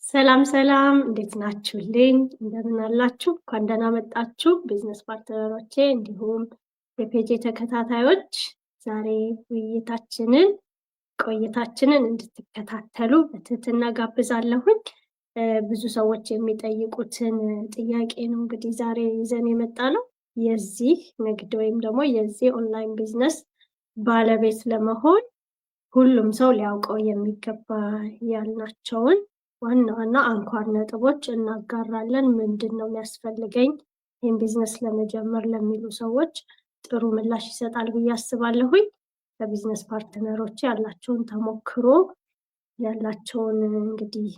ሰላም ሰላም፣ እንዴት ናችሁልኝ? እንደምን አላችሁ? እንኳን ደህና መጣችሁ ቢዝነስ ፓርትነሮቼ፣ እንዲሁም የፔጄ ተከታታዮች። ዛሬ ቆይታችንን እንድትከታተሉ በትህትና ጋብዛለሁኝ። ብዙ ሰዎች የሚጠይቁትን ጥያቄ ነው እንግዲህ ዛሬ ይዘን የመጣነው። የዚህ ንግድ ወይም ደግሞ የዚህ ኦንላይን ቢዝነስ ባለቤት ለመሆን ሁሉም ሰው ሊያውቀው የሚገባ ያልናቸውን ዋና ዋና አንኳር ነጥቦች እናጋራለን። ምንድን ነው የሚያስፈልገኝ ይህን ቢዝነስ ለመጀመር ለሚሉ ሰዎች ጥሩ ምላሽ ይሰጣል ብዬ አስባለሁኝ። ከቢዝነስ ፓርትነሮች ያላቸውን ተሞክሮ ያላቸውን እንግዲህ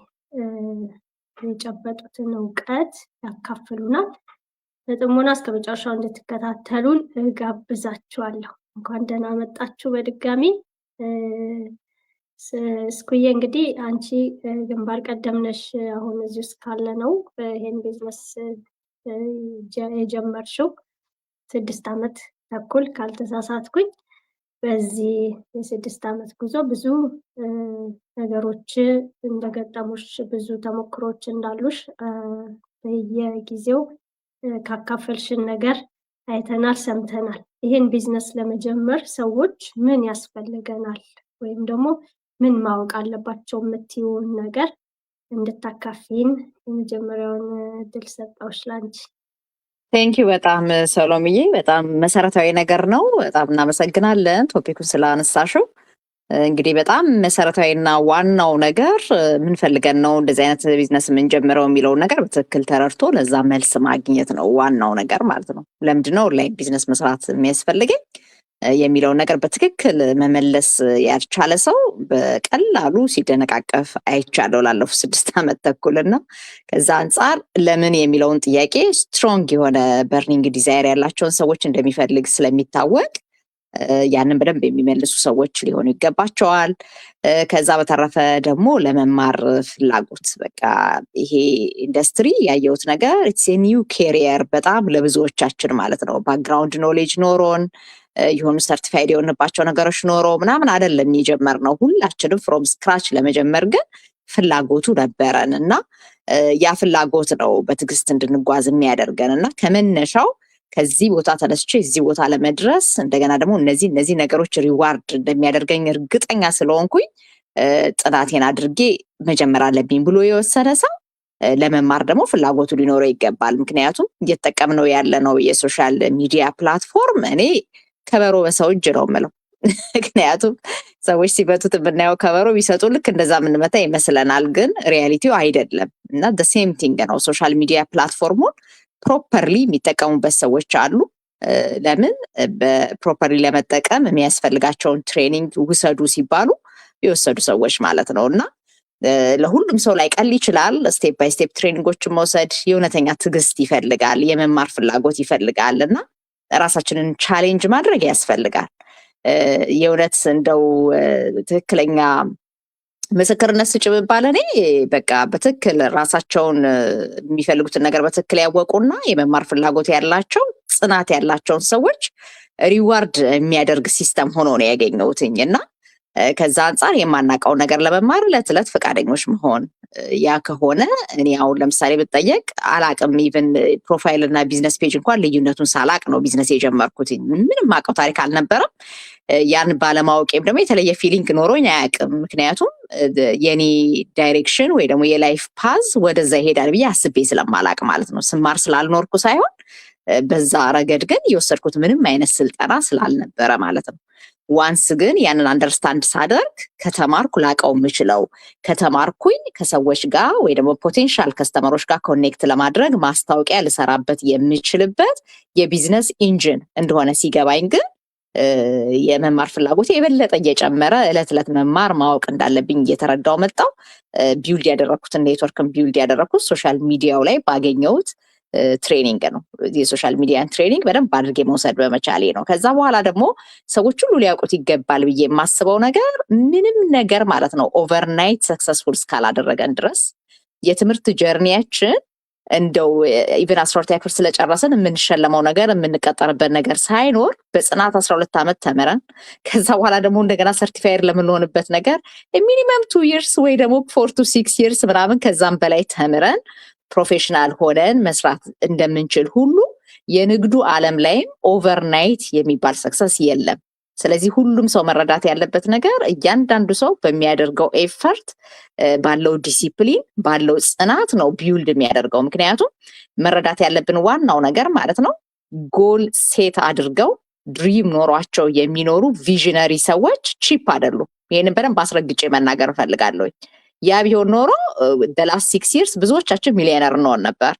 የጨበጡትን እውቀት ያካፍሉናል። በጥሞና እስከ መጨረሻው እንድትከታተሉን እጋብዛችኋለሁ። እንኳን ደህና መጣችሁ በድጋሚ። እስኩዬ እንግዲህ አንቺ ግንባር ቀደም ነሽ። አሁን እዚህ ውስጥ ካለ ነው ይሄን ቢዝነስ የጀመርሽው 6 ዓመት ተኩል ካልተሳሳትኩኝ። በዚህ የ6 ዓመት ጉዞ ብዙ ነገሮች እንደገጠሙሽ፣ ብዙ ተሞክሮች እንዳሉሽ በየጊዜው ካካፈልሽን ነገር አይተናል፣ ሰምተናል። ይህን ቢዝነስ ለመጀመር ሰዎች ምን ያስፈልገናል ወይም ደግሞ ምን ማወቅ አለባቸው የምትይውን ነገር እንድታካፊን የመጀመሪያውን እድል ሰጣሁሽ ላንቺ። ቴንኪው በጣም ሰሎምዬ፣ በጣም መሰረታዊ ነገር ነው። በጣም እናመሰግናለን ቶፒኩን ስላነሳሽው። እንግዲህ በጣም መሰረታዊና ዋናው ነገር ምን ፈልገን ነው እንደዚህ አይነት ቢዝነስ የምንጀምረው የሚለውን ነገር በትክክል ተረድቶ ለዛ መልስ ማግኘት ነው ዋናው ነገር ማለት ነው። ለምንድነው ኦንላይን ቢዝነስ መስራት የሚያስፈልገኝ የሚለውን ነገር በትክክል መመለስ ያልቻለ ሰው በቀላሉ ሲደነቃቀፍ አይቻለው ላለፉት 6 ዓመት ተኩልና ከዛ አንጻር ለምን የሚለውን ጥያቄ ስትሮንግ የሆነ በርኒንግ ዲዛይር ያላቸውን ሰዎች እንደሚፈልግ ስለሚታወቅ ያንን በደንብ የሚመልሱ ሰዎች ሊሆኑ ይገባቸዋል። ከዛ በተረፈ ደግሞ ለመማር ፍላጎት፣ በቃ ይሄ ኢንዱስትሪ ያየሁት ነገር ኢትስ ኤ ኒው ኬሪየር በጣም ለብዙዎቻችን ማለት ነው። ባክግራውንድ ኖሌጅ ኖሮን የሆኑ ሰርቲፋይድ የሆንባቸው ነገሮች ኖሮ ምናምን አይደለም የጀመርነው። ሁላችንም ፍሮም ስክራች ለመጀመር ግን ፍላጎቱ ነበረን እና ያ ፍላጎት ነው በትዕግስት እንድንጓዝ የሚያደርገን እና ከመነሻው ከዚህ ቦታ ተነስቼ እዚህ ቦታ ለመድረስ እንደገና ደግሞ እነዚህ ነገሮች ሪዋርድ እንደሚያደርገኝ እርግጠኛ ስለሆንኩኝ ጥናቴን አድርጌ መጀመር አለብኝ ብሎ የወሰነ ሰው ለመማር ደግሞ ፍላጎቱ ሊኖረው ይገባል። ምክንያቱም እየተጠቀምነው ያለነው የሶሻል ሚዲያ ፕላትፎርም እኔ ከበሮ በሰው እጅ ነው የምለው። ምክንያቱም ሰዎች ሲመቱት የምናየው ከበሮ ቢሰጡ ልክ እንደዛ የምንመታ ይመስለናል፣ ግን ሪያሊቲው አይደለም እና ሴም ቲንግ ነው። ሶሻል ሚዲያ ፕላትፎርሙን ፕሮፐርሊ የሚጠቀሙበት ሰዎች አሉ። ለምን በፕሮፐርሊ ለመጠቀም የሚያስፈልጋቸውን ትሬኒንግ ውሰዱ ሲባሉ የወሰዱ ሰዎች ማለት ነው እና ለሁሉም ሰው ላይ ቀል ይችላል። ስቴፕ ባይ ስቴፕ ትሬኒንጎችን መውሰድ የእውነተኛ ትዕግስት ይፈልጋል፣ የመማር ፍላጎት ይፈልጋል እና ራሳችንን ቻሌንጅ ማድረግ ያስፈልጋል። የእውነት እንደው ትክክለኛ ምስክርነት ስጭ ብባል እኔ በቃ በትክክል ራሳቸውን የሚፈልጉትን ነገር በትክክል ያወቁና የመማር ፍላጎት ያላቸው ጽናት ያላቸውን ሰዎች ሪዋርድ የሚያደርግ ሲስተም ሆኖ ነው ያገኘሁትኝ እና ከዛ አንጻር የማናውቀው ነገር ለመማር ዕለት ዕለት ፈቃደኞች መሆን። ያ ከሆነ እኔ አሁን ለምሳሌ ብጠየቅ አላቅም፣ ኢቨን ፕሮፋይል እና ቢዝነስ ፔጅ እንኳን ልዩነቱን ሳላቅ ነው ቢዝነስ የጀመርኩት። ምንም አውቀው ታሪክ አልነበረም። ያን ባለማወቄም ደግሞ የተለየ ፊሊንግ ኖሮኝ አያውቅም። ምክንያቱም የኔ ዳይሬክሽን ወይ ደግሞ የላይፍ ፓዝ ወደዛ ይሄዳል ብዬ አስቤ ስለማላቅ ማለት ነው። ስማር ስላልኖርኩ ሳይሆን በዛ ረገድ ግን የወሰድኩት ምንም አይነት ስልጠና ስላልነበረ ማለት ነው። ዋንስ ግን ያንን አንደርስታንድ ሳደርግ ከተማርኩ ላቀው የምችለው ከተማርኩኝ ከሰዎች ጋር ወይ ደግሞ ፖቴንሻል ከስተመሮች ጋር ኮኔክት ለማድረግ ማስታወቂያ ልሰራበት የምችልበት የቢዝነስ ኢንጂን እንደሆነ ሲገባኝ ግን የመማር ፍላጎት የበለጠ እየጨመረ ዕለት ዕለት መማር ማወቅ እንዳለብኝ እየተረዳው መጣው። ቢውልድ ያደረኩትን ኔትወርክን ቢውልድ ያደረኩት ሶሻል ሚዲያው ላይ ባገኘሁት ትሬኒንግ ነው። የሶሻል ሚዲያን ትሬኒንግ በደንብ አድርጌ መውሰድ በመቻሌ ነው። ከዛ በኋላ ደግሞ ሰዎች ሁሉ ሊያውቁት ይገባል ብዬ የማስበው ነገር ምንም ነገር ማለት ነው ኦቨርናይት ሰክሰስፉል እስካላደረገን ድረስ የትምህርት ጀርኒያችን እንደው ኢቨን 12ኛ ክፍል ስለጨረስን የምንሸለመው ነገር የምንቀጠርበት ነገር ሳይኖር በጽናት 12 ዓመት ተምረን ከዛ በኋላ ደግሞ እንደገና ሰርቲፋየር ለምንሆንበት ነገር ሚኒመም 2 ይርስ ወይ ደግሞ 4 to 6 ይርስ ምናምን ከዛም በላይ ተምረን ፕሮፌሽናል ሆነን መስራት እንደምንችል ሁሉ የንግዱ ዓለም ላይም ኦቨርናይት የሚባል ሰክሰስ የለም። ስለዚህ ሁሉም ሰው መረዳት ያለበት ነገር እያንዳንዱ ሰው በሚያደርገው ኤፈርት ባለው ዲሲፕሊን ባለው ጽናት ነው ቢውልድ የሚያደርገው። ምክንያቱም መረዳት ያለብን ዋናው ነገር ማለት ነው ጎል ሴት አድርገው ድሪም ኖሯቸው የሚኖሩ ቪዥነሪ ሰዎች ቺፕ አይደሉም። ይህንን በደንብ አስረግጬ መናገር እፈልጋለሁ። ያ ቢሆን ኖሮ ላስት 6 ይርስ ብዙዎቻችን ሚሊዮነር እንሆን ነበር።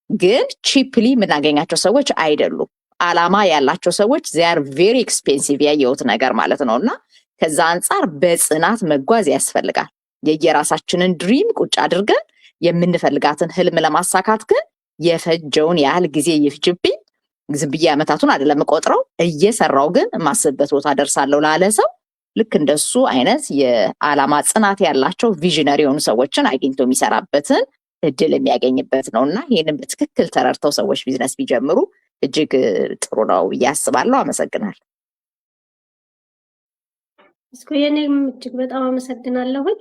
ግን ቺፕሊ የምናገኛቸው ሰዎች አይደሉም። አላማ ያላቸው ሰዎች ዚያር ቬሪ ኤክስፔንሲቭ ያየሁት ነገር ማለት ነው። እና ከዛ አንጻር በጽናት መጓዝ ያስፈልጋል። የየራሳችንን ድሪም ቁጭ አድርገን የምንፈልጋትን ህልም ለማሳካት ግን የፈጀውን ያህል ጊዜ ይፍጅብኝ ዝም ብዬ ዓመታቱን አይደለም ቆጥረው እየሰራው ግን የማስብበት ቦታ ደርሳለሁ ላለ ሰው ልክ እንደሱ አይነት የዓላማ ጽናት ያላቸው ቪዥነሪ የሆኑ ሰዎችን አግኝቶ የሚሰራበትን እድል የሚያገኝበት ነው። እና ይህንን በትክክል ተረድተው ሰዎች ቢዝነስ ቢጀምሩ እጅግ ጥሩ ነው ብዬ አስባለሁ። አመሰግናለሁ። እስኩ የኔም እጅግ በጣም አመሰግናለሁኝ።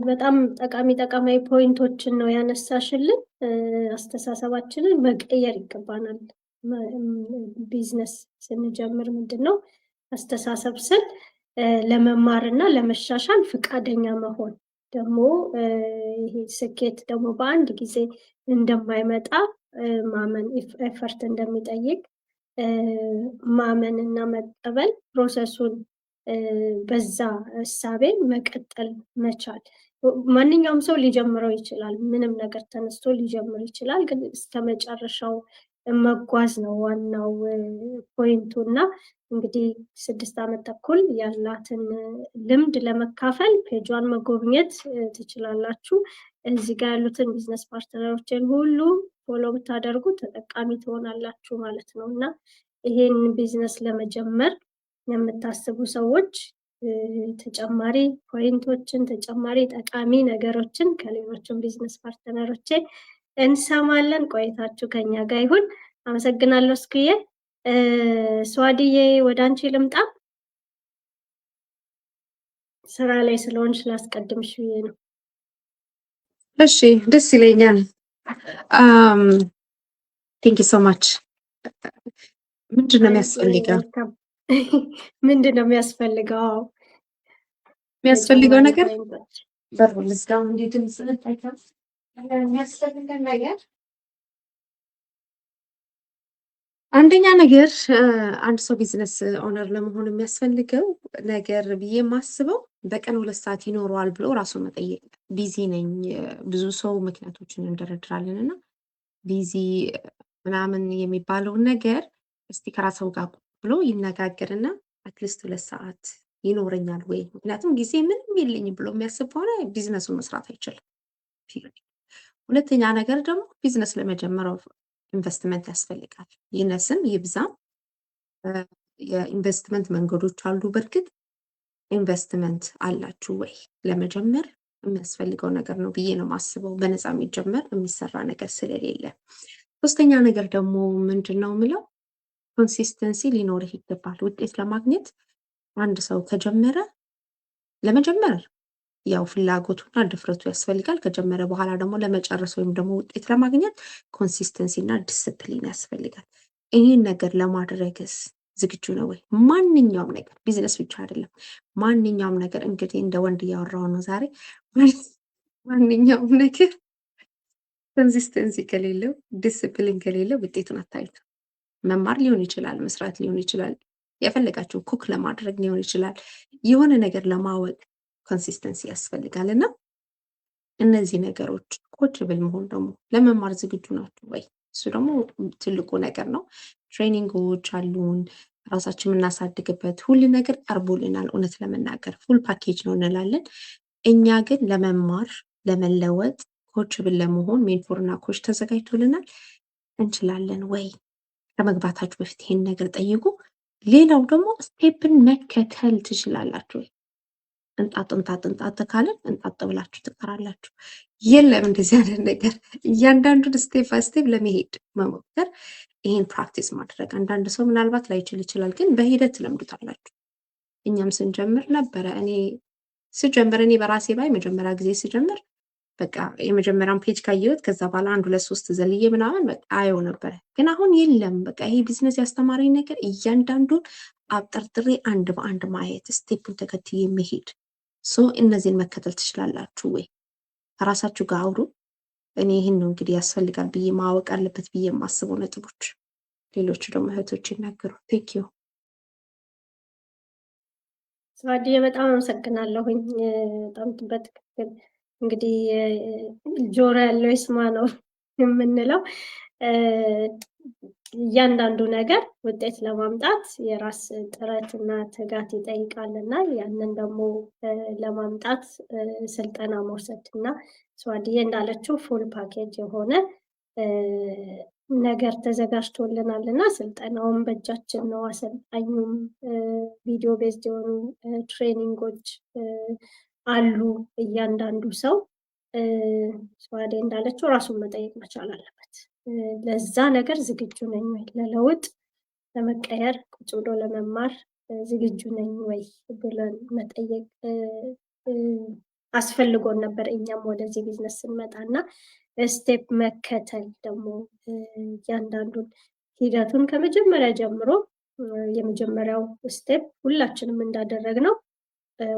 በጣም ጠቃሚ ፖይንቶችን ነው ያነሳሽልን። አስተሳሰባችንን መቀየር ይገባናል። ቢዝነስ ስንጀምር ምንድነው አስተሳሰብ ስል ለመማርና ለመሻሻል ፍቃደኛ መሆን ደግሞ ይሄ ስኬት ደግሞ በአንድ ጊዜ እንደማይመጣ ማመን ኤፈርት እንደሚጠይቅ ማመን እና መቀበል ፕሮሰሱን በዛ እሳቤ መቀጠል መቻል። ማንኛውም ሰው ሊጀምረው ይችላል። ምንም ነገር ተነስቶ ሊጀምር ይችላል። ግን እስከ መጨረሻው መጓዝ ነው ዋናው ፖይንቱ። እና እንግዲህ 6 ዓመት ተኩል ያላትን ልምድ ለመካፈል ፔጇን መጎብኘት ትችላላችሁ። እዚህ ጋር ያሉትን ቢዝነስ ፓርትነሮችን ሁሉ ፎሎ ብታደርጉ ተጠቃሚ ትሆናላችሁ ማለት ነው። እና ይሄን ቢዝነስ ለመጀመር የምታስቡ ሰዎች ተጨማሪ ፖይንቶችን ተጨማሪ ጠቃሚ ነገሮችን ከሌሎችም ቢዝነስ ፓርትነሮቼ እንሰማለን። ቆይታችሁ ከኛ ጋር ይሁን። አመሰግናለሁ። እስኩዬ ስዋድዬ ወደ አንቺ ልምጣ። ስራ ላይ ስለሆንሽ ላስቀድምሽ ብዬ ነው። እሺ፣ ደስ ይለኛል። ቴንክ ዩ ሶ ማች። ምንድን ነው የሚያስፈልገው? ምንድን ነው የሚያስፈልገው? የሚያስፈልገው ነገር በርልስጋው እንዴት እንስነታይታ የሚያስፈልገን ነገር አንደኛ ነገር አንድ ሰው ቢዝነስ ኦነር ለመሆን የሚያስፈልገው ነገር ብዬ የማስበው በቀን 2 ሰዓት ይኖረዋል ብሎ ራሱን መጠየቅ። ቢዚ ነኝ ብዙ ሰው ምክንያቶችን እንደረድራለን እና ቢዚ ምናምን የሚባለውን ነገር እስቲ ከራስዎ ጋር ብሎ ይነጋገርና አትሊስት 2 ሰዓት ይኖረኛል ወይ? ምክንያቱም ጊዜ ምንም የለኝም ብሎ የሚያስብ ከሆነ ቢዝነሱን መስራት አይችልም። ሁለተኛ ነገር ደግሞ ቢዝነስ ለመጀመሪያው ኢንቨስትመንት ያስፈልጋል። ይነስም ይብዛም የኢንቨስትመንት መንገዶች አሉ። በእርግጥ ኢንቨስትመንት አላችሁ ወይ? ለመጀመር የሚያስፈልገው ነገር ነው ብዬ ነው የማስበው። በነፃ የሚጀመር የሚሰራ ነገር ስለሌለ። ሶስተኛ ነገር ደግሞ ምንድን ነው የምለው ኮንሲስተንሲ ሊኖርህ ይገባል። ውጤት ለማግኘት አንድ ሰው ከጀመረ ለመጀመር ያው ፍላጎቱና ድፍረቱ ያስፈልጋል። ከጀመረ በኋላ ደግሞ ለመጨረስ ወይም ደግሞ ውጤት ለማግኘት ኮንሲስተንሲ እና ዲስፕሊን ያስፈልጋል። ይህን ነገር ለማድረግስ ዝግጁ ነው ወይ? ማንኛውም ነገር ቢዝነስ ብቻ አይደለም፣ ማንኛውም ነገር እንግዲህ እንደ ወንድ እያወራሁ ነው ዛሬ። ማንኛውም ነገር ኮንሲስተንሲ ከሌለው ዲስፕሊን ከሌለው ውጤቱን አታዩት። መማር ሊሆን ይችላል፣ መስራት ሊሆን ይችላል፣ የፈለጋችሁ ኩክ ለማድረግ ሊሆን ይችላል። የሆነ ነገር ለማወቅ ኮንሲስተንሲ ያስፈልጋል። እና እነዚህ ነገሮች ኮችብል መሆን ደግሞ ለመማር ዝግጁ ናችሁ ወይ? እሱ ደግሞ ትልቁ ነገር ነው። ትሬኒንጎች አሉን ራሳችን የምናሳድግበት ሁሉ ነገር ቀርቦልናል። እውነት ለመናገር ፉል ፓኬጅ ነው እንላለን። እኛ ግን ለመማር ለመለወጥ ኮችብል ለመሆን ሜንቶር እና ኮች ተዘጋጅቶልናል። እንችላለን ወይ? ከመግባታችሁ በፊት ይሄን ነገር ጠይቁ። ሌላው ደግሞ ስቴፕን መከተል ትችላላችሁ ወይ? እንጣጥ ካለን እንጣጥ ብላችሁ ትቀራላችሁ። የለም እንደዚህ አይነት ነገር። እያንዳንዱን ስቴፕ ባይ ስቴፕ ለመሄድ መሞከር፣ ይሄን ፕራክቲስ ማድረግ። አንዳንድ ሰው ምናልባት ላይችል ይችላል፣ ግን በሂደት ትለምዱታላችሁ። እኛም ስንጀምር ነበረ። እኔ በራሴ ባይ መጀመሪያ ጊዜ ስጀምር በቃ የመጀመሪያውን ፔጅ ካየሁት ከዛ በኋላ 1 2 3 ዘልዬ ምናምን በቃ አየው ነበረ። ግን አሁን የለም። በቃ ይሄ ቢዝነስ ያስተማረኝ ነገር እያንዳንዱን አብጠርጥሬ አንድ በአንድ ማየት፣ ስቴፑን ተከትዬ መሄድ። እነዚህን መከተል ትችላላችሁ ወይ? ራሳችሁ ጋር አውሩ። እኔ ይህን ነው እንግዲህ ያስፈልጋል ብዬ ማወቅ አለበት ብዬ የማስበው ነጥቦች። ሌሎቹ ደግሞ እህቶች ይናገሩ። ቴንክ ዩ ስዋድዬ፣ በጣም አመሰግናለሁኝ። በጣም በትክክል እንግዲህ ጆሮ ያለው ይስማ ነው የምንለው። እያንዳንዱ ነገር ውጤት ለማምጣት የራስ ጥረት እና ትጋት ይጠይቃል እና ያንን ደግሞ ለማምጣት ስልጠና መውሰድ እና ስዋድዬ እንዳለችው ፉል ፓኬጅ የሆነ ነገር ተዘጋጅቶልናል እና ስልጠናውን በእጃችን ነው። አሰልጣኙም ቪዲዮ ቤዝድ የሆኑ ትሬኒንጎች አሉ። እያንዳንዱ ሰው ስዋዴ እንዳለችው ራሱን መጠየቅ መቻል አለበት። ለዛ ነገር ዝግጁ ነኝ ወይ? ለለውጥ ለመቀየር ቁጭ ብሎ ለመማር ዝግጁ ነኝ ወይ ብለን መጠየቅ አስፈልጎን ነበር። እኛም ወደዚህ ቢዝነስ ስንመጣና ስቴፕ መከተል ደግሞ እያንዳንዱን ሂደቱን ከመጀመሪያ ጀምሮ የመጀመሪያው ስቴፕ ሁላችንም እንዳደረግነው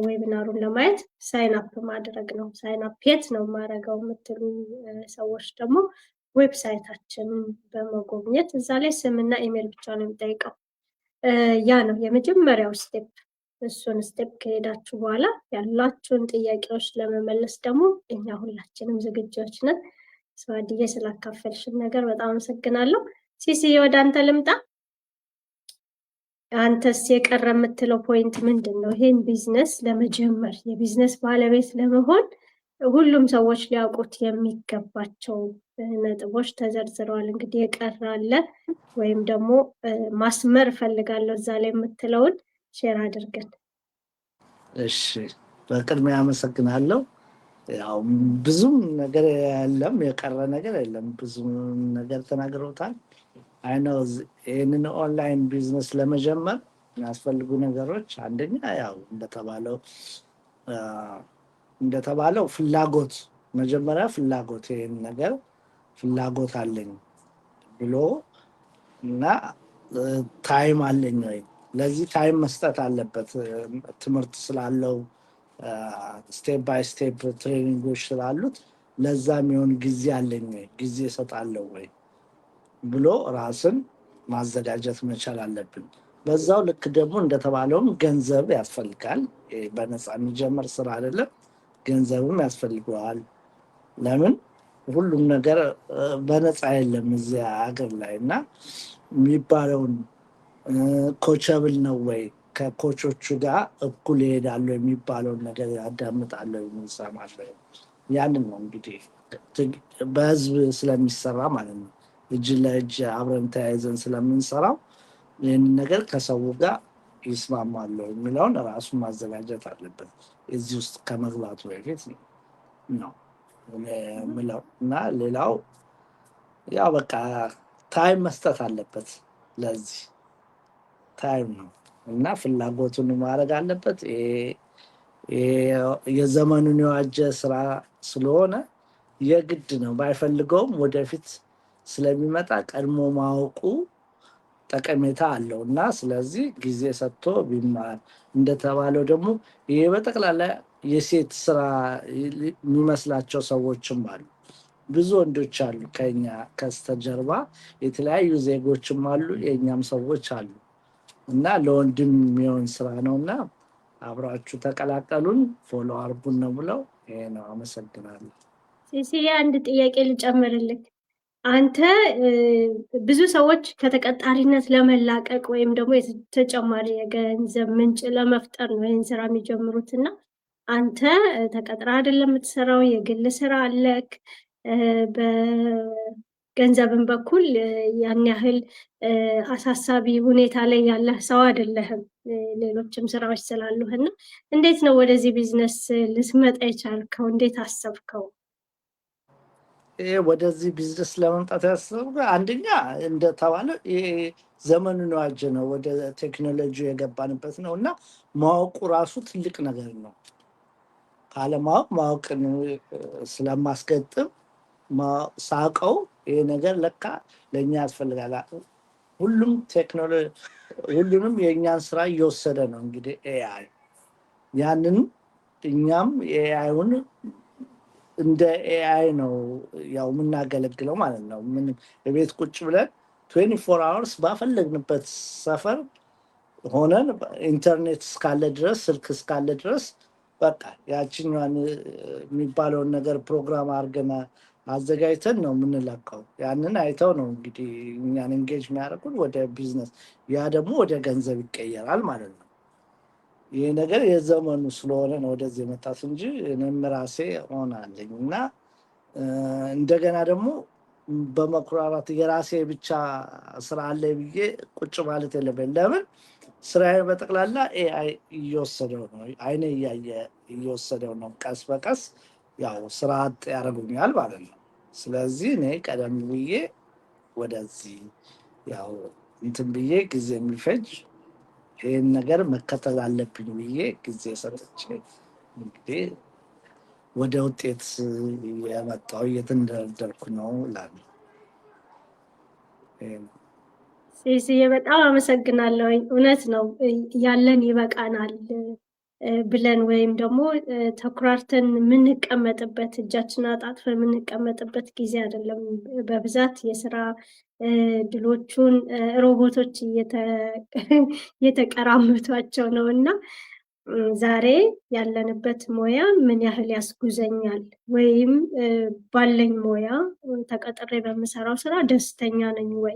ዌቢናሩን ለማየት ሳይን አፕ ማድረግ ነው። ሳይን አፕ የት ነው ማድረገው የምትሉ ሰዎች ደግሞ ዌብሳይታችንን በመጎብኘት እዛ ላይ ስምና ኢሜል ብቻ ነው የሚጠይቀው። ያ ነው የመጀመሪያው ስቴፕ። እሱን ስቴፕ ከሄዳችሁ በኋላ ያላችሁን ጥያቄዎች ለመመለስ ደግሞ እኛ ሁላችንም ዝግጆች ነን። ስዋድዬ ስላካፈልሽን ነገር በጣም አመሰግናለሁ። ሲሲዬ ወደ አንተ ልምጣ። አንተስ የቀረ የምትለው ፖይንት ምንድን ነው? ይሄን ቢዝነስ ለመጀመር የቢዝነስ ባለቤት ለመሆን ሁሉም ሰዎች ሊያውቁት የሚገባቸው ነጥቦች ተዘርዝረዋል። እንግዲህ የቀረ አለ ወይም ደግሞ ማስመር እፈልጋለሁ እዛ ላይ የምትለውን ሼር አድርገን። እሺ፣ በቅድሚያ አመሰግናለሁ። ያው ብዙም ነገር የለም፣ የቀረ ነገር የለም። ብዙ ነገር ተናግረውታል። አይነው ይህንን ኦንላይን ቢዝነስ ለመጀመር የሚያስፈልጉ ነገሮች አንደኛ ያው እንደተባለው ፍላጎት፣ መጀመሪያ ፍላጎት፣ ይህን ነገር ፍላጎት አለኝ ብሎ እና ታይም አለኝ ወይ፣ ለዚህ ታይም መስጠት አለበት። ትምህርት ስላለው ስቴፕ ባይ ስቴፕ ትሬኒንጎች ስላሉት ለዛ የሚሆን ጊዜ አለኝ ወይ፣ ጊዜ እሰጣለሁ ወይ ብሎ ራስን ማዘጋጀት መቻል አለብን። በዛው ልክ ደግሞ እንደተባለውም ገንዘብ ያስፈልጋል። በነፃ የሚጀመር ስራ አይደለም፣ ገንዘብም ያስፈልገዋል። ለምን ሁሉም ነገር በነፃ የለም እዚያ ሀገር ላይ እና የሚባለውን ኮቸብል ነው ወይ፣ ከኮቾቹ ጋር እኩል ይሄዳሉ የሚባለውን ነገር ያዳምጣለሁ፣ ይሰማለሁ። ያንን ነው እንግዲህ በህዝብ ስለሚሰራ ማለት ነው፣ እጅ ለእጅ አብረን ተያይዘን ስለምንሰራው ይህንን ነገር ከሰው ጋር ይስማማለሁ የሚለውን ራሱን ማዘጋጀት አለበት እዚህ ውስጥ ከመግባቱ በፊት ነው የምለው። እና ሌላው ያው በቃ ታይም መስጠት አለበት። ለዚህ ታይም ነው እና ፍላጎቱን ማድረግ አለበት። የዘመኑን የዋጀ ስራ ስለሆነ የግድ ነው። ባይፈልገውም ወደፊት ስለሚመጣ ቀድሞ ማወቁ ጠቀሜታ አለው እና ስለዚህ ጊዜ ሰጥቶ ቢማር። እንደተባለው ደግሞ ይሄ በጠቅላላ የሴት ስራ የሚመስላቸው ሰዎችም አሉ። ብዙ ወንዶች አሉ፣ ከኛ ከስተጀርባ የተለያዩ ዜጎችም አሉ፣ የእኛም ሰዎች አሉ እና ለወንድም የሚሆን ስራ ነው እና አብራችሁ ተቀላቀሉን፣ ፎሎ አርጉን ነው ብለው። ይሄ ነው። አመሰግናለሁ። ሲሲዬ አንድ ጥያቄ ልጨምርልህ። አንተ ብዙ ሰዎች ከተቀጣሪነት ለመላቀቅ ወይም ደግሞ ተጨማሪ የገንዘብ ምንጭ ለመፍጠር ነው ይህን ስራ የሚጀምሩት እና አንተ ተቀጥራ አይደለም የምትሰራው፣ የግል ስራ አለክ። ገንዘብን በኩል ያን ያህል አሳሳቢ ሁኔታ ላይ ያለህ ሰው አይደለህም። ሌሎችም ስራዎች ስላሉህና እንዴት ነው ወደዚህ ቢዝነስ ልትመጣ የቻልከው? እንዴት አሰብከው? ወደዚህ ቢዝነስ ለመምጣት ያሰብኩት አንደኛ እንደተባለ ዘመኑን የዋጀ ነው፣ ወደ ቴክኖሎጂ የገባንበት ነው እና ማወቁ ራሱ ትልቅ ነገር ነው። ካለማወቅ ማወቅን ስለማስገጥም ሳቀው ይሄ ነገር ለካ ለእኛ ያስፈልጋል። ሁሉንም የእኛን ስራ እየወሰደ ነው እንግዲህ ኤአይ። ያንን እኛም ኤአይውን እንደ ኤአይ ነው ያው የምናገለግለው ማለት ነው። ምን በቤት ቁጭ ብለን 24 hours ባፈለግንበት ሰፈር ሆነን ኢንተርኔት እስካለ ድረስ ስልክ እስካለ ድረስ በቃ ያችኛዋን የሚባለውን ነገር ፕሮግራም አድርገን አዘጋጅተን ነው የምንለካው። ያንን አይተው ነው እንግዲህ እኛን ኤንጌጅ የሚያደርጉን ወደ ቢዝነስ፣ ያ ደግሞ ወደ ገንዘብ ይቀየራል ማለት ነው። ይሄ ነገር የዘመኑ ስለሆነ ነው ወደዚህ የመጣት እንጂ እኔም ራሴ ሆናለኝ እና እንደገና ደግሞ በመኩራራት የራሴ ብቻ ስራ አለ ብዬ ቁጭ ማለት የለብኝ። ለምን ስራዬ በጠቅላላ ኤአይ እየወሰደው ነው፣ አይኔ እያየ እየወሰደው ነው። ቀስ በቀስ ያው ስራ አጥ ያደርጉኛል ማለት ነው። ስለዚህ እኔ ቀደም ብዬ ወደዚህ ያው እንትን ብዬ ጊዜ የሚፈጅ ይህን ነገር መከተል አለብኝ ብዬ ጊዜ ሰጥቼ እንግዲህ ወደ ውጤት የመጣው እየተንደረደርኩ ነው እላለሁ። ሲሲዬ በጣም አመሰግናለሁ። እውነት ነው ያለን ይበቃናል ብለን ወይም ደግሞ ተኩራርተን የምንቀመጥበት እጃችን አጣጥፈን የምንቀመጥበት ጊዜ አይደለም። በብዛት የስራ ድሎቹን ሮቦቶች እየተቀራመቷቸው ነው እና ዛሬ ያለንበት ሙያ ምን ያህል ያስጉዘኛል ወይም ባለኝ ሙያ ተቀጥሬ በምሰራው ስራ ደስተኛ ነኝ ወይ?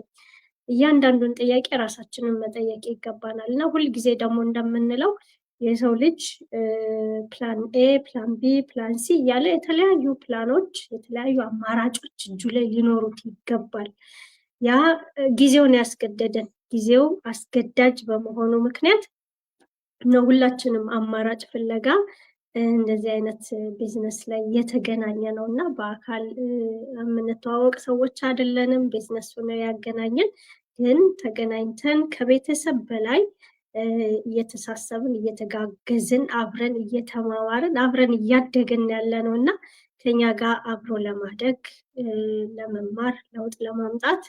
እያንዳንዱን ጥያቄ ራሳችንን መጠየቅ ይገባናል እና ሁልጊዜ ደግሞ እንደምንለው የሰው ልጅ ፕላን ኤ፣ ፕላን ቢ፣ ፕላን ሲ እያለ የተለያዩ ፕላኖች፣ የተለያዩ አማራጮች እጁ ላይ ሊኖሩት ይገባል። ያ ጊዜውን ያስገደደን፣ ጊዜው አስገዳጅ በመሆኑ ምክንያት ነው ሁላችንም አማራጭ ፍለጋ እንደዚህ አይነት ቢዝነስ ላይ የተገናኘ ነው እና በአካል የምንተዋወቅ ሰዎች አይደለንም። ቢዝነሱ ነው ያገናኘን። ግን ተገናኝተን ከቤተሰብ በላይ እየተሳሰብን እየተጋገዝን አብረን እየተማማርን አብረን እያደግን ያለ ነው እና ከኛ ጋር አብሮ ለማደግ ለመማር ለውጥ ለማምጣት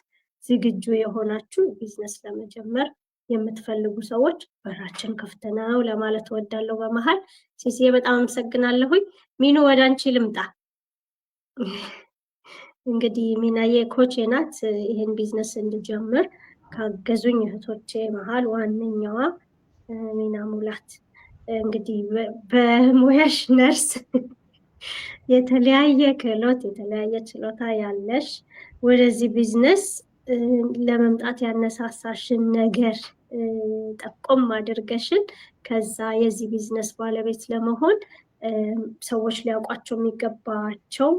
ዝግጁ የሆናችሁ ቢዝነስ ለመጀመር የምትፈልጉ ሰዎች በራችን ክፍት ነው ለማለት እወዳለሁ። በመሃል ሲሲዬ በጣም አመሰግናለሁኝ። ሚኑ ወደ አንቺ ልምጣ። እንግዲህ ሚናዬ ኮቼ ናት። ይሄን ቢዝነስ እንድጀምር ካገዙኝ እህቶቼ መሃል ዋነኛዋ ሚና ሙላት። እንግዲህ በሙያሽ ነርስ፣ የተለያየ ክህሎት የተለያየ ችሎታ ያለሽ ወደዚህ ቢዝነስ ለመምጣት ያነሳሳሽን ነገር ጠቆም አድርገሽን ከዛ የዚህ ቢዝነስ ባለቤት ለመሆን ሰዎች ሊያውቋቸው የሚገባቸው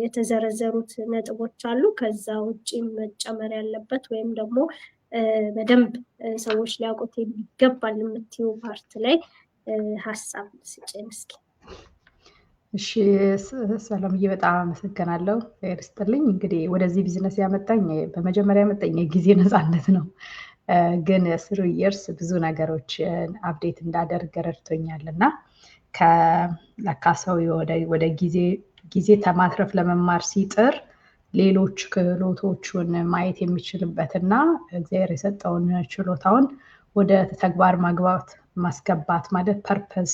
የተዘረዘሩት ነጥቦች አሉ። ከዛ ውጪ መጨመር ያለበት ወይም ደግሞ በደንብ ሰዎች ሊያውቁት ይገባል የምትይው ፓርት ላይ ሀሳብ ስጪን እስኪ። እሺ ሰላምዬ በጣም አመሰግናለሁ። ይርስጥልኝ። እንግዲህ ወደዚህ ቢዝነስ ያመጣኝ በመጀመሪያ ያመጣኝ የጊዜ ነፃነት ነው። ግን ስሩ ይርስ ብዙ ነገሮችን አፕዴት እንዳደርግ ረድቶኛል እና ለካ ሰው ወደ ጊዜ ተማትረፍ ለመማር ሲጥር ሌሎች ክህሎቶቹን ማየት የሚችልበትና እግዚአብሔር የሰጠውን ችሎታውን ወደ ተግባር ማስገባት ማለት ፐርፐስ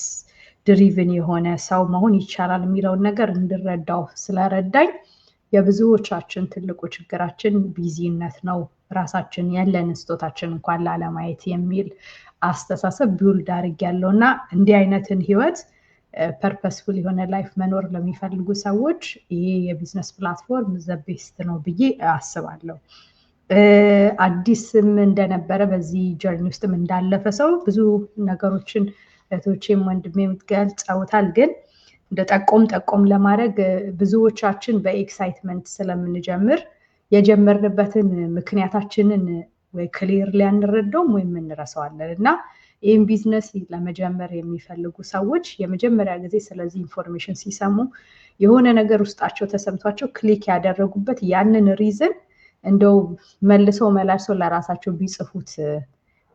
ድሪቭን የሆነ ሰው መሆን ይቻላል የሚለውን ነገር እንድረዳው ስለረዳኝ የብዙዎቻችን ትልቁ ችግራችን ቢዚነት ነው። ራሳችን ያለንን ስጦታችን እንኳን ላለማየት የሚል አስተሳሰብ ቢውልድ አድርጌያለሁ እና እንዲህ አይነትን ህይወት ፐርፐስፉል የሆነ ላይፍ መኖር ለሚፈልጉ ሰዎች ይሄ የቢዝነስ ፕላትፎርም ዘ ቤስት ነው ብዬ አስባለሁ። አዲስም እንደነበረ በዚህ ጀርኒ ውስጥም እንዳለፈ ሰው ብዙ ነገሮችን እህቶቼም ወንድሜም ገልጸውታል። ግን እንደ ጠቆም ለማድረግ ብዙዎቻችን በኤክሳይትመንት ስለምንጀምር የጀመርንበትን ምክንያታችንን ወይ ክሊር ሊያንረዳውም ወይም እንረሳዋለን እና ይህን ቢዝነስ ለመጀመር የሚፈልጉ ሰዎች የመጀመሪያ ጊዜ ስለዚህ ኢንፎርሜሽን ሲሰሙ የሆነ ነገር ውስጣቸው ተሰምቷቸው ክሊክ ያደረጉበት ያንን ሪዝን እንደው መልሰው መላልሰው ለራሳቸው ቢጽፉት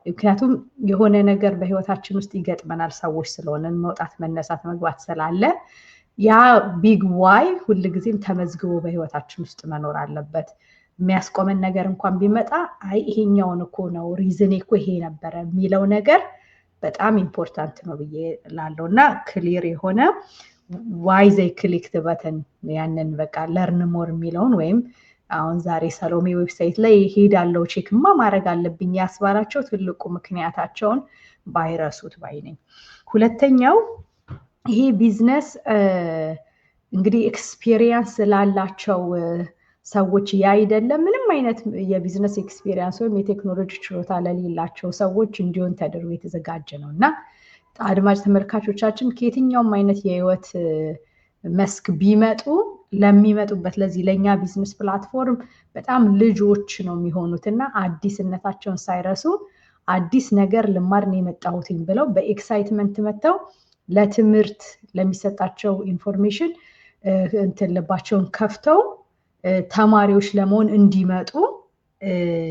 ምክንያቱም የሆነ ነገር በህይወታችን ውስጥ ይገጥመናል ሰዎች ስለሆነን መውጣት መነሳት መግባት ስላለ ያ ቢግ ዋይ ሁልጊዜም ተመዝግቦ በህይወታችን ውስጥ መኖር አለበት የሚያስቆመን ነገር እንኳን ቢመጣ አይ ይሄኛውን እኮ ነው ሪዝን እኮ ይሄ ነበር የሚለው ነገር በጣም ኢምፖርታንት ነው ብዬ ላለውና ክሊር የሆነ ዋይ ዘይ ክሊክት በተን ያንን በቃ ለርን ሞር የሚለውን ወይም አሁን ዛሬ ሰሎሜ ዌብሳይት ላይ ሄዳለው ቼክማ ማድረግ አለብኝ ያስባላቸው ትልቁ ምክንያታቸውን ባይረሱት ባይ ነኝ። ሁለተኛው ይሄ ቢዝነስ እንግዲህ ኤክስፒሪየንስ ላላቸው ሰዎች አይደለም ምንም አይነት የቢዝነስ ኤክስፒሪየንስ ወይም የቴክኖሎጂ ችሎታ ለሌላቸው ሰዎች እንዲሆን ተደርጎ የተዘጋጀ ነውና አድማጭ ተመልካቾቻችን ከየትኛውም አይነት የህይወት መስክ ቢመጡ ለሚመጡበት ለዚህ ለኛ ቢዝነስ ፕላትፎርም በጣም ልጆች ነው የሚሆኑትና አዲስነታቸውን ሳይረሱ አዲስ ነገር ልማር ነው የመጣሁትኝ ብለው በኤክሳይትመንት መተው ለትምህርት ለሚሰጣቸው ኢንፎርሜሽን እንትን ልባቸውን ከፍተው ተማሪዎች ለመሆን እንዲመጡ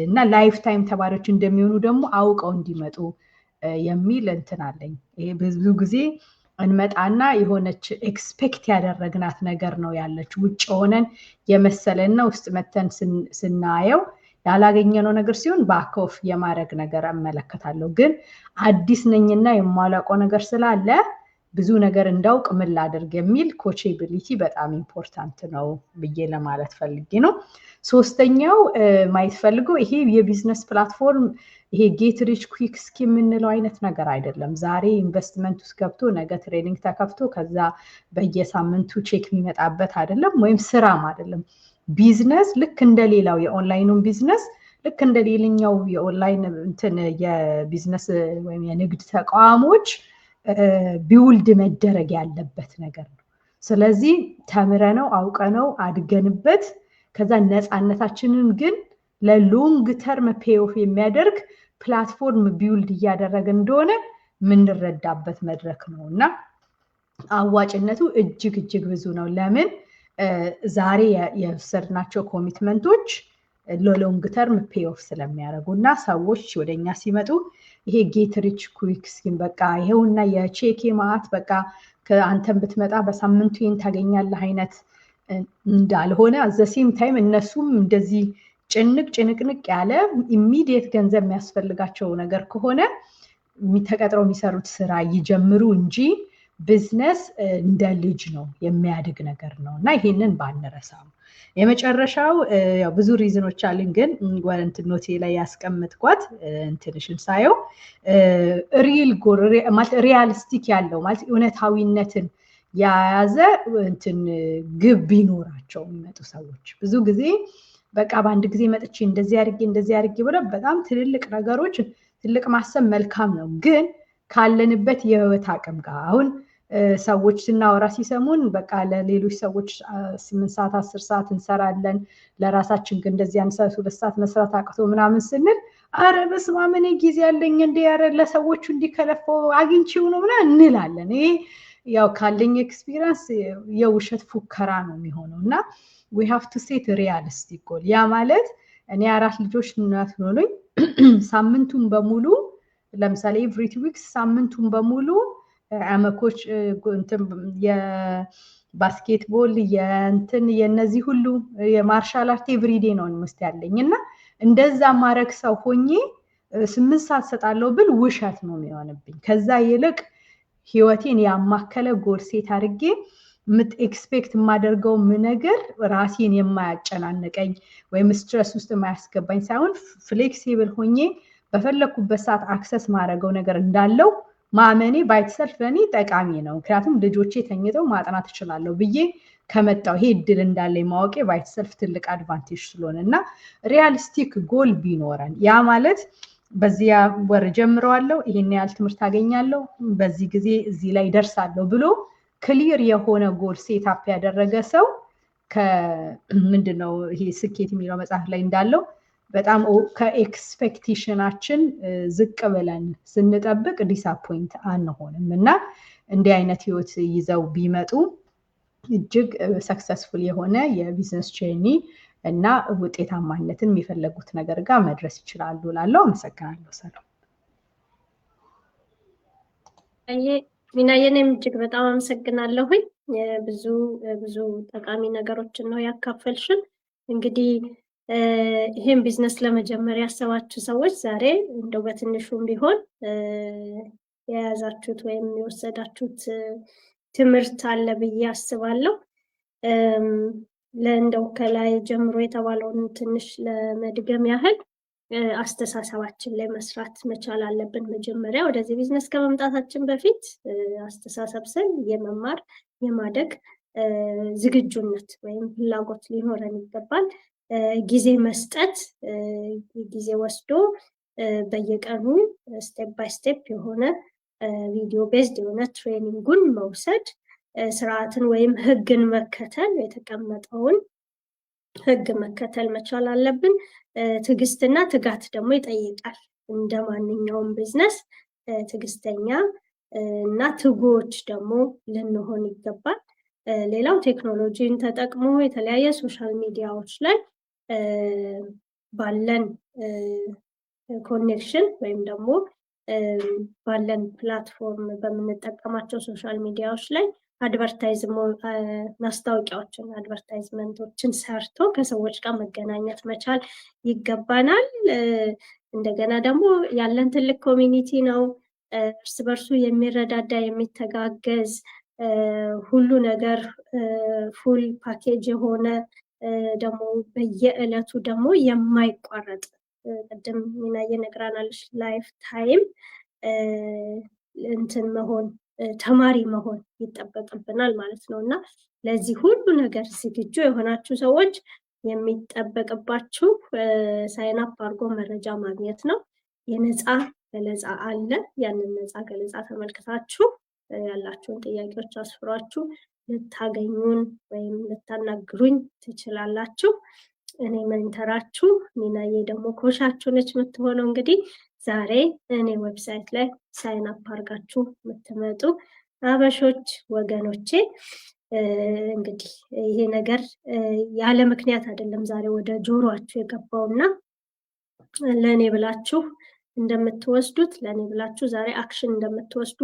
እና ላይፍ ታይም ተማሪዎች እንደሚሆኑ ደግሞ አውቀው እንዲመጡ የሚል እንትን አለኝ። ይሄ ብዙ ጊዜ እንመጣና የሆነች ኤክስፔክት ያደረግናት ነገር ነው ያለች ውጭ ሆነን የመሰለና ውስጥ መተን ስናየው ያላገኘነው ነገር ሲሆን ባክ ኦፍ የማድረግ ነገር እመለከታለሁ። ግን አዲስ ነኝና የማላውቀው ነገር ስላለ ብዙ ነገር እንዳውቅ ምን ላድርግ የሚል ኮቼቢሊቲ በጣም ኢምፖርታንት ነው ብዬ ለማለት ፈልጌ ነው። ሶስተኛው ማየት ፈልገው ይሄ የቢዝነስ ፕላትፎርም ይሄ ጌት ሪች ኩዊክ ስኪም የምንለው አይነት ነገር አይደለም። ዛሬ ኢንቨስትመንት ውስጥ ገብቶ ነገ ትሬኒንግ ተከፍቶ ከዛ በየሳምንቱ ቼክ የሚመጣበት አይደለም፣ ወይም ስራም አይደለም። ቢዝነስ ልክ እንደሌላው የኦንላይኑን ቢዝነስ ልክ እንደሌላኛው የኦንላይን እንትን የቢዝነስ ወይም የንግድ ተቋሞች ቢውልድ መደረግ ያለበት ነገር ነው። ስለዚህ ተምረነው አውቀነው አድገንበት ከዛ ነፃነታችንን ግን ለሎንግ ተርም ፔኦፍ የሚያደርግ ፕላትፎርም ቢውልድ እያደረገ እንደሆነ ምንረዳበት መድረክ ነውና አዋጭነቱ እጅግ ብዙ ነው። ለምን ዛሬ የወሰድናቸው ኮሚትመንቶች ለሎንግ ተርም ፔኦፍ ስለሚያደርጉና ሰዎች ወደኛ ሲመጡ ይሄ ጌት ሪች ኩዊክ ስኪም በቃ ይሄውና የቼክ ማአት በቃ ከአንተን ብትመጣ በሳምንቱ ይሄን ታገኛለህ አይነት እንዳልሆነ አዘ ሴም ታይም እነሱም እንደዚህ ጭንቅንቅ ያለ ኢሚዲየት ገንዘብ የሚያስፈልጋቸው ነገር ከሆነ ተቀጥረው የሚሰሩት ስራ ይጀምሩ እንጂ ቢዝነስ እንደ ልጅ ነው የሚያድግ ነገር ነው እና ይሄንን ባንረሳው። የመጨረሻው ያው ብዙ ሪዝኖች አሉን ግን እንትን ኖቴ ላይ ያስቀምጥኳት እንትንሽን ሳየው ሪል ጎል ማለት ሪያሊስቲክ ያለው ማለት እውነታዊነትን ያያዘ እንትን ግብ ቢኖራቸው የሚመጡ ሰዎች ብዙ ጊዜ በቃ በአንድ ጊዜ መጥቼ እንደዚህ አድርጌ ብለው በጣም ትልልቅ ነገሮች ትልቅ ማሰብ መልካም ነው። ግን ካለንበት የህይወት አቅም ጋር አሁን ሰዎች ስናወራ ሲሰሙን በቃ ለሌሎች ሰዎች 8 ሰዓት 10 ሰዓት እንሰራለን ለራሳችን ግን እንደዚህ 1 ሰዓት 2 ሰዓት መስራት አቅቶ ምናምን ስንል አረ በስመ አብ እኔ ጊዜ ያለኝ እንደ ያረ ለሰዎቹ እንዲከለፈው አግኝቼው ነው ምናምን እንላለን። ይሄ ያው ካለኝ ኤክስፒሪየንስ የውሸት ፉከራ ነው የሚሆነው እና we have to set a realistic goal። ያ ማለት እኔ 4 ልጆች እናት ሆነኝ ሳምንቱን በሙሉ ለምሳሌ every 2 weeks ሳምንቱን በሙሉ አመኮች እንትን የባስኬትቦል የእንትን የነዚህ ሁሉ የማርሻል አርት ኤቭሪዴ ነው እንመስት ያለኝና እንደዛ ማረክ ሰው ሆኜ 8 ሰዓት ሰጣለው ብል ውሸት ነው የሚሆንብኝ። ከዛ ይልቅ ህይወቴን ያማከለ ጎል ሴት አድርጌ ምት ኤክስፔክት የማደርገው ነገር ራሴን የማያጨናንቀኝ ወይም ስትረስ ውስጥ የማያስገባኝ ሳይሆን ፍሌክሲብል ሆኜ በፈለኩበት ሰዓት አክሰስ ማድረገው ነገር እንዳለው ማመኔ ባይተሰልፍ ለኔ ጠቃሚ ነው። ምክንያቱም ልጆቼ ተኝተው ማጥናት እችላለሁ ብዬ ከመጣው ይሄ እድል እንዳለኝ ማወቄ ባይተሰልፍ ትልቅ አድቫንቴጅ ስለሆነና ሪያሊስቲክ ጎል ቢኖረን ያ ማለት በዚያ ወር ጀምረዋለሁ ይሄን ያህል ትምህርት አገኛለሁ በዚህ ጊዜ እዚህ ላይ ደርሳለሁ ብሎ ክሊር የሆነ ጎል ሴት አፕ ያደረገ ሰው ከምንድነው ይሄ ስኬት የሚለው መጽሐፍ ላይ እንዳለው በጣም ከኤክስፔክቴሽናችን ዝቅ ብለን ስንጠብቅ ዲስአፖይንት አንሆንም እና እንዲህ አይነት ህይወት ይዘው ቢመጡ እጅግ ሰክሰስፉል የሆነ የቢዝነስ ጀርኒ እና ውጤታማነትን የሚፈለጉት ነገር ጋር መድረስ ይችላሉ ላለው አመሰግናለሁ። ሰላም ሚናየኔም እጅግ በጣም አመሰግናለሁኝ። ብዙ ጠቃሚ ነገሮችን ነው ያካፈልሽን። እንግዲህ ይሄን ቢዝነስ ለመጀመር ያሰባችሁ ሰዎች ዛሬ እንደው በትንሹም ቢሆን የያዛችሁት ወይም የወሰዳችሁት ትምህርት አለ ብዬ አስባለሁ። ለእንደው ከላይ ጀምሮ የተባለውን ትንሽ ለመድገም ያህል አስተሳሰባችን ላይ መስራት መቻል አለብን። መጀመሪያ ወደዚህ ቢዝነስ ከመምጣታችን በፊት አስተሳሰብ ስል የመማር የማደግ ዝግጁነት ወይም ፍላጎት ሊኖረን ይገባል። ጊዜ መስጠት፣ ጊዜ ወስዶ በየቀኑ ስቴፕ ባይ ስቴፕ የሆነ ቪዲዮ ቤዝድ የሆነ ትሬኒንጉን መውሰድ፣ ስርዓትን ወይም ህግን መከተል፣ የተቀመጠውን ህግ መከተል መቻል አለብን። ትዕግስትና ትጋት ደግሞ ይጠይቃል። እንደ ማንኛውም ቢዝነስ ትዕግስተኛ እና ትጉዎች ደግሞ ልንሆን ይገባል። ሌላው ቴክኖሎጂን ተጠቅሞ የተለያየ ሶሻል ሚዲያዎች ላይ ባለን ኮኔክሽን ወይም ደግሞ ባለን ፕላትፎርም በምንጠቀማቸው ሶሻል ሚዲያዎች ላይ ማስታወቂያዎችን አድቨርታይዝመንቶችን ሰርቶ ከሰዎች ጋር መገናኘት መቻል ይገባናል። እንደገና ደግሞ ያለን ትልቅ ኮሚኒቲ ነው። እርስ በርሱ የሚረዳዳ የሚተጋገዝ ሁሉ ነገር ፉል ፓኬጅ የሆነ ደግሞ በየዕለቱ ደግሞ የማይቋረጥ ቅድም ሚናየ ነግራናለች ላይፍ ታይም እንትን መሆን ተማሪ መሆን ይጠበቅብናል ማለት ነው እና ለዚህ ሁሉ ነገር ዝግጁ የሆናችሁ ሰዎች የሚጠበቅባችሁ ሳይን አፕ አድርጎ መረጃ ማግኘት ነው። የነፃ ገለጻ አለ። ያንን ነፃ ገለጻ ተመልክታችሁ ያላችሁን ጥያቄዎች አስፍሯችሁ ልታገኙን ወይም ልታናግሩኝ ትችላላችሁ። እኔ ሜንተራችሁ ሚናዬ ደግሞ ኮቻችሁ ነች የምትሆነው። እንግዲህ ዛሬ እኔ ዌብሳይት ላይ ሳይን አፕ አድርጋችሁ የምትመጡ አበሾች ወገኖቼ እንግዲህ ይሄ ነገር ያለ ምክንያት አይደለም ዛሬ ወደ ጆሮአችሁ የገባውና ለእኔ ብላችሁ እንደምትወስዱት ለእኔ ብላችሁ ዛሬ አክሽን እንደምትወስዱ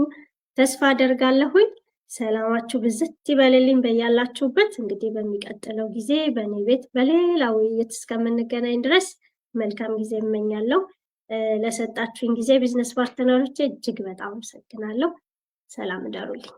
ተስፋ አደርጋለሁኝ። ሰላማችሁ ብዝት ይበልልኝ በያላችሁበት። እንግዲህ በሚቀጥለው ጊዜ በእኔ ቤት በሌላ ውይይት እስከምንገናኝ ድረስ መልካም ጊዜ እመኛለሁ። ለሰጣችሁኝ ጊዜ ቢዝነስ ፓርትነሮቼ እጅግ በጣም አመሰግናለሁ። ሰላም እደሩልኝ።